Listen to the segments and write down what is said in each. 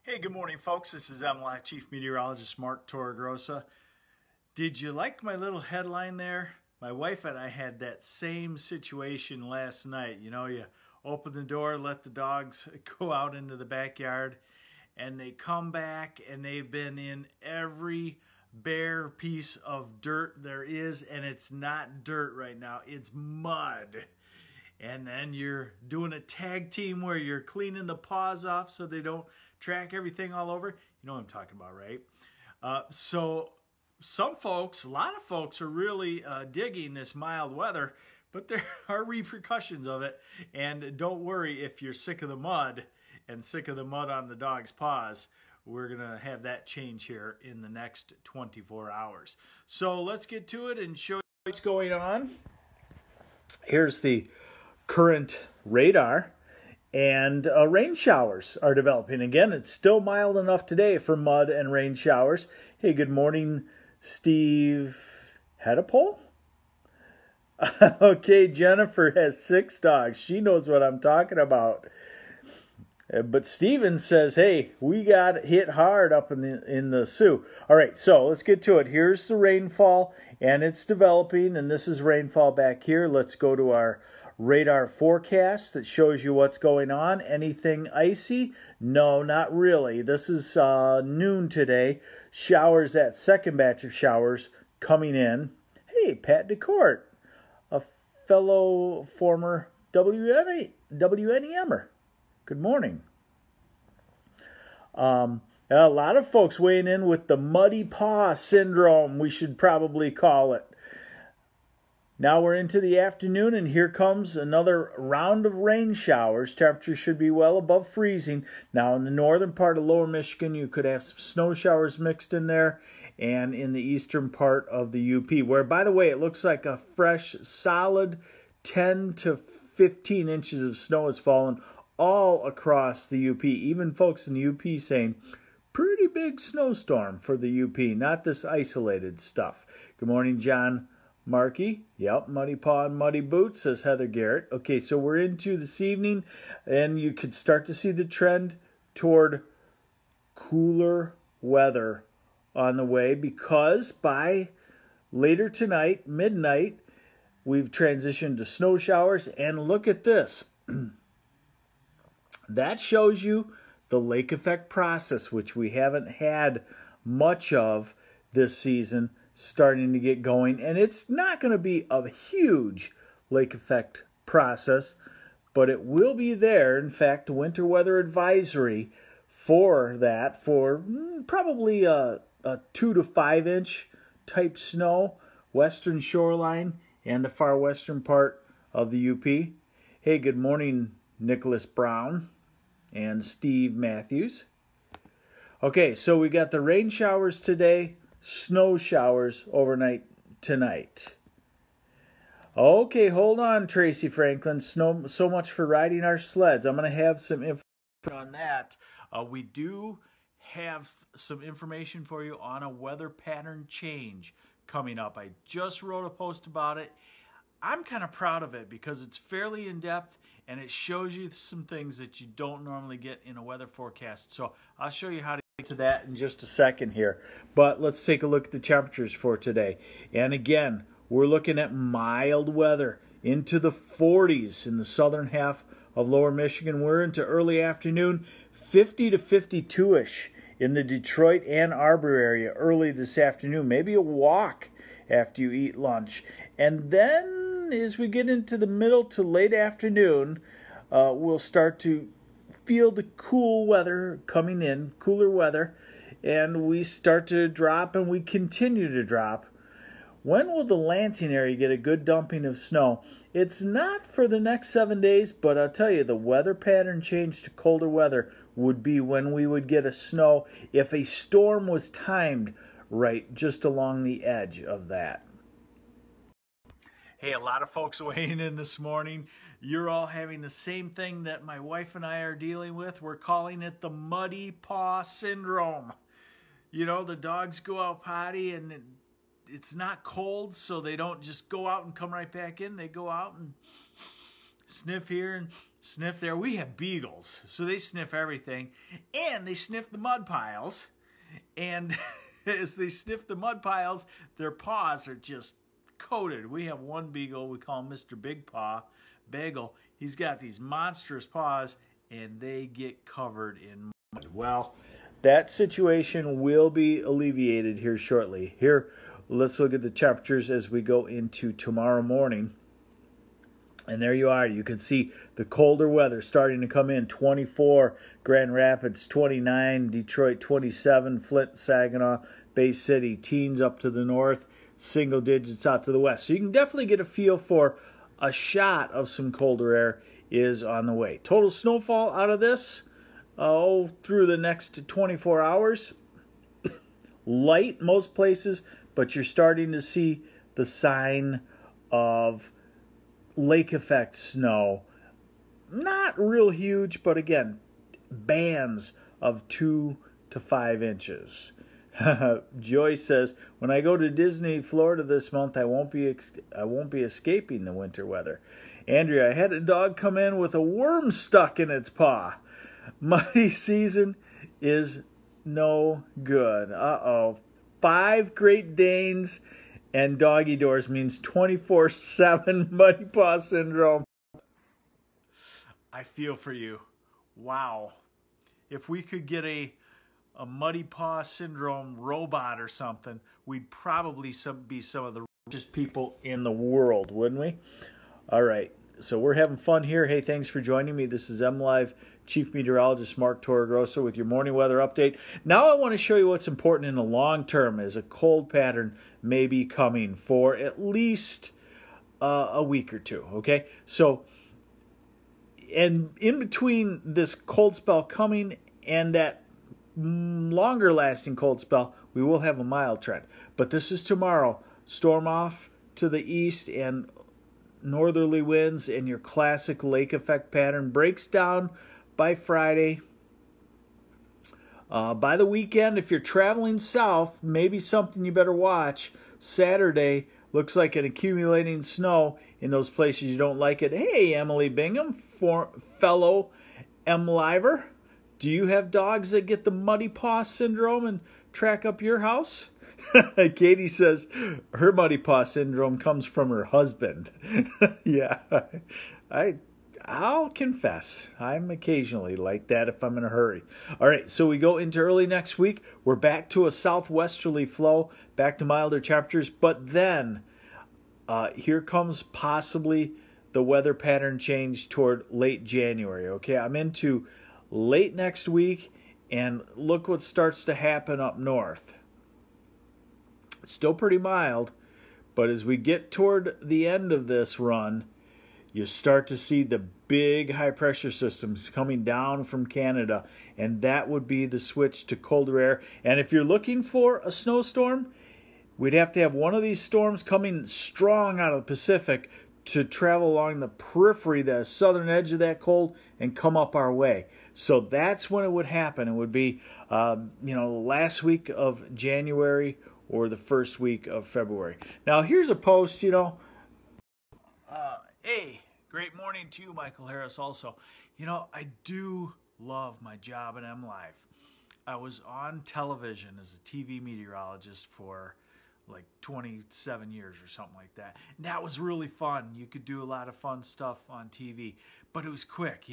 Hey, good morning, folks. This is MLive Chief Meteorologist Mark Torregrossa. Did you like my little headline there? My wife and I had that same situation last night. You know, you open the door, let the dogs go out into the backyard, and they come back and they've been in every bare piece of dirt there is, and it's not dirt right now, it's mud. And then you're doing a tag team where you're cleaning the paws off so they don't track everything all over. You know what I'm talking about, right? So some folks, a lot of folks are really digging this mild weather, but there are repercussions of it. And don't worry if you're sick of the mud and sick of the mud on the dog's paws. We're going to have that change here in the next 24 hours. So let's get to it and show you what's going on. Here's the current radar, and rain showers are developing. Again, it's still mild enough today for mud and rain showers. Hey, good morning, Steve Hedapole. Okay, Jennifer has 6 dogs. She knows what I'm talking about. But Steven says, hey, we got hit hard up in the Sioux. All right, so let's get to it. Here's the rainfall, and it's developing, and this is rainfall back here. Let's go to our radar forecast that shows you what's going on. Anything icy? No, not really. This is noon today. Showers, that second batch of showers coming in. Hey, Pat DeCourt, a fellow former WNEMer. Good morning. A lot of folks weighing in with the muddy paw syndrome, we should probably call it. Now we're into the afternoon, and here comes another round of rain showers. Temperature should be well above freezing. Now in the northern part of lower Michigan, you could have some snow showers mixed in there, and in the eastern part of the UP, where, by the way, it looks like a fresh, solid 10 to 15 inches of snow has fallen all across the UP. Even folks in the UP saying, pretty big snowstorm for the UP, not this isolated stuff. Good morning, John Markey. Yep, muddy paw and muddy boots, says Heather Garrett. Okay, so we're into this evening, and you could start to see the trend toward cooler weather on the way, because by later tonight, midnight, we've transitioned to snow showers. And look at this. That shows you the lake effect process, which we haven't had much of this season, starting to get going. And it's not going to be a huge lake effect process, but it will be there. In fact, the winter weather advisory for that, for probably a 2 to 5 inch type snow, western shoreline and the far western part of the UP. Hey, good morning, Nicholas Brown and Steve Matthews. Okay, so we got the rain showers today, snow showers overnight tonight. Okay, hold on, Tracy Franklin. So much for riding our sleds. I'm going to have some information on that. We do have some information for you on a weather pattern change coming up. I just wrote a post about it. I'm kind of proud of it because it's fairly in-depth, and it shows you some things that you don't normally get in a weather forecast. So I'll show you how to get to that in just a second here. But let's take a look at the temperatures for today. And again, we're looking at mild weather into the 40s in the southern half of lower Michigan. We're into early afternoon, 50 to 52-ish in the Detroit Ann Arbor area early this afternoon. Maybe a walk after you eat lunch. And then as we get into the middle to late afternoon, we'll start to feel the cool weather coming in, cooler weather, and we start to drop, and we continue to drop. When will the Lansing area get a good dumping of snow? It's not for the next 7 days, but I'll tell you, the weather pattern change to colder weather would be when we would get a snow if a storm was timed right just along the edge of that. Hey, a lot of folks weighing in this morning. You're all having the same thing that my wife and I are dealing with. We're calling it the muddy paw syndrome. You know, the dogs go out potty and it's not cold, so they don't just go out and come right back in. They go out and sniff here and sniff there. We have beagles, so they sniff everything, and they sniff the mud piles. And as they sniff the mud piles, their paws are just coated. We have one beagle, we call him Mr. Big Paw, Bagel. He's got these monstrous paws, and they get covered in mud. Well, that situation will be alleviated here shortly. Here, let's look at the temperatures as we go into tomorrow morning. And there you are. You can see the colder weather starting to come in. 24, Grand Rapids 29, Detroit 27, Flint, Saginaw, Bay City, teens up to the north, single digits out to the west. So you can definitely get a feel for a shot of some colder air is on the way. Total snowfall out of this, through the next 24 hours. Light most places, but you're starting to see the sign of lake effect snow. Not real huge, but again, bands of 2 to 5 inches. Joy says, when I go to Disney, Florida this month, I won't be escaping the winter weather. Andrea, I had a dog come in with a worm stuck in its paw. Muddy season is no good. Uh-oh. 5 Great Danes and doggy doors means 24/7 muddy paw syndrome. I feel for you. Wow. If we could get a muddy paw syndrome robot or something, we'd probably be some of the richest people in the world, wouldn't we? All right. So we're having fun here. Hey, thanks for joining me. This is MLive Chief Meteorologist Mark Torregrossa with your morning weather update. Now I want to show you what's important in the long term as a cold pattern may be coming for at least a week or two, okay? So, and in between this cold spell coming and that longer lasting cold spell, we will have a mild trend. But this is tomorrow. Storm off to the east and northerly winds, and your classic lake effect pattern breaks down by Friday. By the weekend, if you're traveling south, maybe something you better watch. Saturday looks like an accumulating snow in those places you don't like it. Hey, Emily Bingham, fellow MLiver, do you have dogs that get the muddy paw syndrome and track up your house? Katie says her muddy paw syndrome comes from her husband. Yeah, I'll confess, I'm occasionally like that if I'm in a hurry. All right, so we go into early next week. We're back to a southwesterly flow, back to milder temperatures, but then here comes possibly the weather pattern change toward late January. Okay, I'm into late next week, and look what starts to happen up north. It's still pretty mild, but as we get toward the end of this run, you start to see the big high-pressure systems coming down from Canada, and that would be the switch to colder air. And if you're looking for a snowstorm, we'd have to have one of these storms coming strong out of the Pacific to travel along the periphery, the southern edge of that cold, and come up our way. So that's when it would happen. It would be, last week of January or the first week of February. Now, here's a post, hey, great morning to you, Michael Harris, also. I do love my job at MLive. I was on television as a TV meteorologist for like 27 years or something like that. And that was really fun. You could do a lot of fun stuff on TV, but it was quick,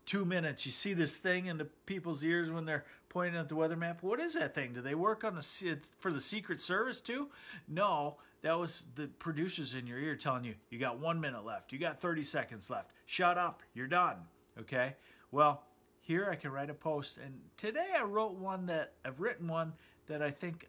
2 minutes. You see this thing in the people's ears when they're pointing at the weather map. What is that thing? Do they work on for the Secret Service too? No, that was the producers in your ear telling you, you got 1 minute left. You got 30 seconds left. Shut up. You're done. Okay? Well, here I can write a post. And today I've written one that I think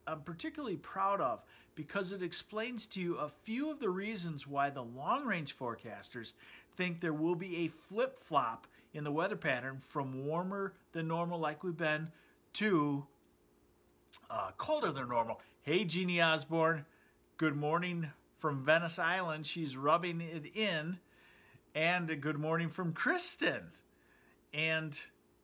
I'm particularly proud of, because it explains to you a few of the reasons why the long-range forecasters think there will be a flip-flop in the weather pattern from warmer than normal like we've been to colder than normal. Hey, Jeannie Osborne, good morning from Venice Island. She's rubbing it in. And a good morning from Kristen and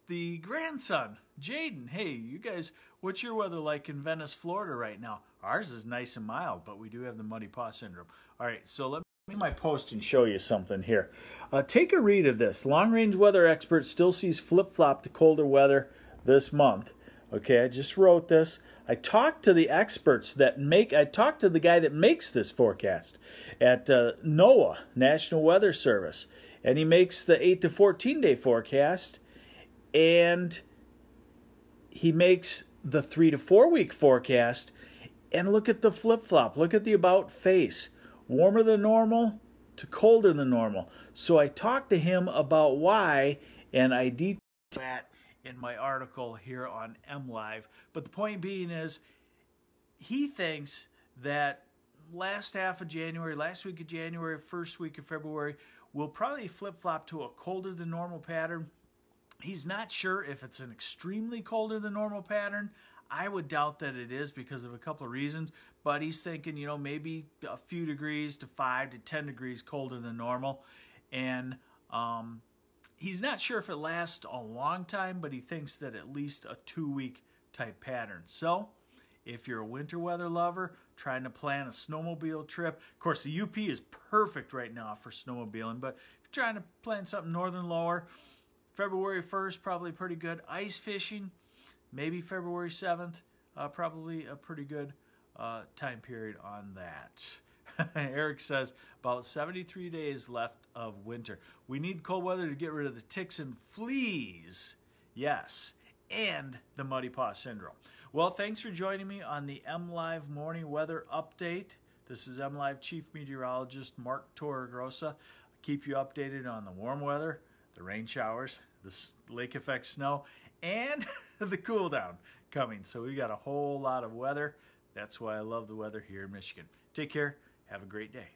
the grandson, Jaden. Hey, you guys, what's your weather like in Venice, Florida right now? Ours is nice and mild, but we do have the muddy paw syndrome. All right, so let me Let me my post and show you something here. Take a read of this. Long-range weather expert still sees flip-flop to colder weather this month. Okay, I just wrote this. I talked to the experts that I talked to the guy that makes this forecast at NOAA, National Weather Service. And he makes the 8 to 14 day forecast. And he makes the 3 to 4 week forecast. And look at the flip-flop. Look at the about face. Warmer than normal to colder than normal. So I talked to him about why, and I detailed that in my article here on MLive. But the point being is, he thinks that last half of January, last week of January, first week of February, will probably flip-flop to a colder than normal pattern. He's not sure if it's an extremely colder than normal pattern. I would doubt that it is because of a couple of reasons, but he's thinking, you know, maybe a few degrees to 5 to 10 degrees colder than normal. And he's not sure if it lasts a long time, but he thinks that at least a 2-week type pattern. So if you're a winter weather lover trying to plan a snowmobile trip, of course the UP is perfect right now for snowmobiling, but if you're trying to plan something northern lower, February 1st probably pretty good. Ice fishing, maybe February 7th, probably a pretty good time period on that. Eric says about 73 days left of winter. We need cold weather to get rid of the ticks and fleas. Yes, and the muddy paw syndrome. Well, thanks for joining me on the MLive morning weather update. This is MLive Chief Meteorologist Mark Torregrossa. Keep you updated on the warm weather, the rain showers, the lake effect snow, and the cool down coming. So we got a whole lot of weather. That's why I love the weather here in Michigan. Take care. Have a great day.